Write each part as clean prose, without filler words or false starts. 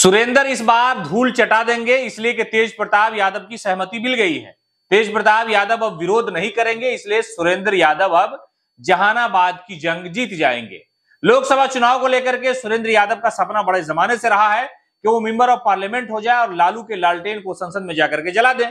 सुरेंद्र इस बार धूल चटा देंगे, इसलिए कि तेज प्रताप यादव की सहमति मिल गई है। तेज प्रताप यादव अब विरोध नहीं करेंगे, इसलिए सुरेंद्र यादव अब जहानाबाद की जंग जीत जाएंगे। लोकसभा चुनाव को लेकर के सुरेंद्र यादव का सपना बड़े जमाने से रहा है कि वो मेंबर ऑफ पार्लियामेंट हो जाए और लालू के लालटेन को संसद में जाकर के जला दें।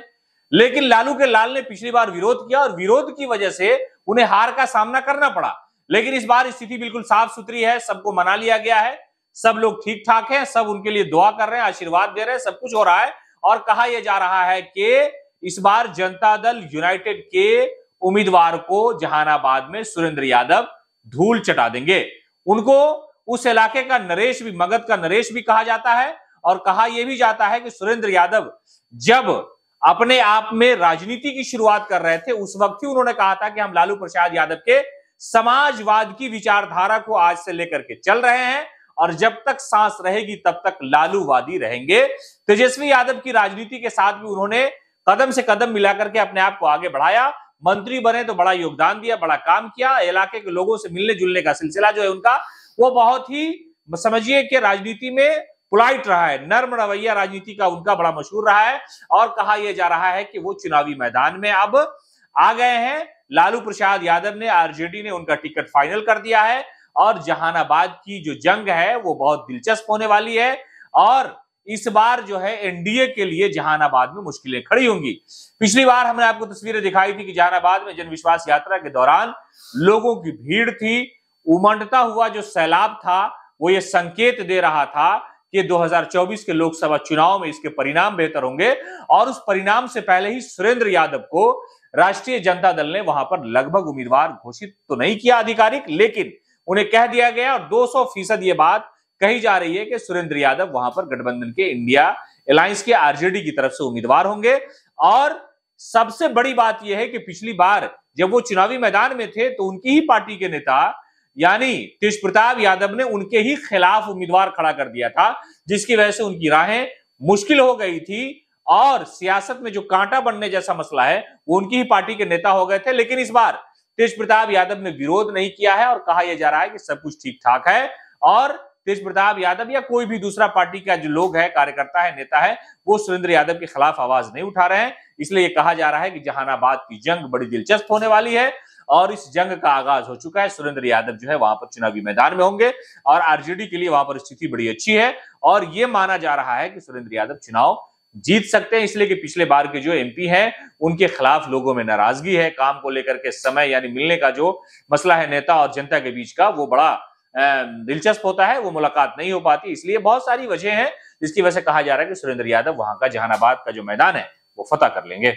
लेकिन लालू के लाल ने पिछली बार विरोध किया और विरोध की वजह से उन्हें हार का सामना करना पड़ा। लेकिन इस बार स्थिति बिल्कुल साफ सुथरी है, सबको मना लिया गया है, सब लोग ठीक ठाक हैं, सब उनके लिए दुआ कर रहे हैं, आशीर्वाद दे रहे हैं, सब कुछ हो रहा है। और कहा यह जा रहा है कि इस बार जनता दल यूनाइटेड के उम्मीदवार को जहानाबाद में सुरेंद्र यादव धूल चटा देंगे। उनको उस इलाके का नरेश भी, मगध का नरेश भी कहा जाता है। और कहा यह भी जाता है कि सुरेंद्र यादव जब अपने आप में राजनीति की शुरुआत कर रहे थे, उस वक्त ही उन्होंने कहा था कि हम लालू प्रसाद यादव के समाजवाद की विचारधारा को आज से लेकर के चल रहे हैं और जब तक सांस रहेगी तब तक लालूवादी रहेंगे। तेजस्वी यादव की राजनीति के साथ भी उन्होंने कदम से कदम मिलाकर के अपने आप को आगे बढ़ाया। मंत्री बने तो बड़ा योगदान दिया, बड़ा काम किया। इलाके के लोगों से मिलने जुलने का सिलसिला जो है उनका, वो बहुत ही समझिए कि राजनीति में पोलाइट रहा है, नर्म रवैया राजनीति का उनका बड़ा मशहूर रहा है। और कहा यह जा रहा है कि वो चुनावी मैदान में अब आ गए हैं। लालू प्रसाद यादव ने, आरजेडी ने उनका टिकट फाइनल कर दिया है और जहानाबाद की जो जंग है वो बहुत दिलचस्प होने वाली है। और इस बार जो है एनडीए के लिए जहानाबाद में मुश्किलें खड़ी होंगी। पिछली बार हमने आपको तस्वीरें दिखाई थी कि जहानाबाद में जनविश्वास यात्रा के दौरान लोगों की भीड़ थी। उमड़ता हुआ जो सैलाब था वो ये संकेत दे रहा था कि 2024 के लोकसभा चुनाव में इसके परिणाम बेहतर होंगे। और उस परिणाम से पहले ही सुरेंद्र यादव को राष्ट्रीय जनता दल ने वहां पर लगभग उम्मीदवार घोषित तो नहीं किया आधिकारिक, लेकिन उन्हें कह दिया गया और 200% ये बात कही जा रही है कि सुरेंद्र यादव वहां पर गठबंधन के इंडिया अलायंस के आरजेडी की तरफ से उम्मीदवार होंगे। और सबसे बड़ी बात यह है कि पिछली बार जब वो चुनावी मैदान में थे तो उनकी ही पार्टी के नेता यानी तेज प्रताप यादव ने उनके ही खिलाफ उम्मीदवार खड़ा कर दिया था, जिसकी वजह से उनकी राहें मुश्किल हो गई थी और सियासत में जो कांटा बनने जैसा मसला है वो उनकी ही पार्टी के नेता हो गए थे। लेकिन इस बार तेज प्रताप यादव ने विरोध नहीं किया है और कहा यह जा रहा है कि सब कुछ ठीक ठाक है। और तेज प्रताप यादव या कोई भी दूसरा पार्टी का जो लोग है, कार्यकर्ता है, नेता है, वो सुरेंद्र यादव के खिलाफ आवाज नहीं उठा रहे हैं। इसलिए यह कहा जा रहा है कि जहानाबाद की जंग बड़ी दिलचस्प होने वाली है और इस जंग का आगाज हो चुका है। सुरेंद्र यादव जो है वहां पर चुनावी मैदान में होंगे और आरजेडी के लिए वहां पर स्थिति बड़ी अच्छी है और यह माना जा रहा है कि सुरेंद्र यादव चुनाव जीत सकते हैं, इसलिए कि पिछले बार के जो एमपी हैं उनके खिलाफ लोगों में नाराजगी है। काम को लेकर के समय यानी मिलने का जो मसला है नेता और जनता के बीच का, वो बड़ा दिलचस्प होता है, वो मुलाकात नहीं हो पाती। इसलिए बहुत सारी वजह हैं जिसकी वजह से कहा जा रहा है कि सुरेंद्र यादव वहां का जहानाबाद का जो मैदान है वो फतह कर लेंगे।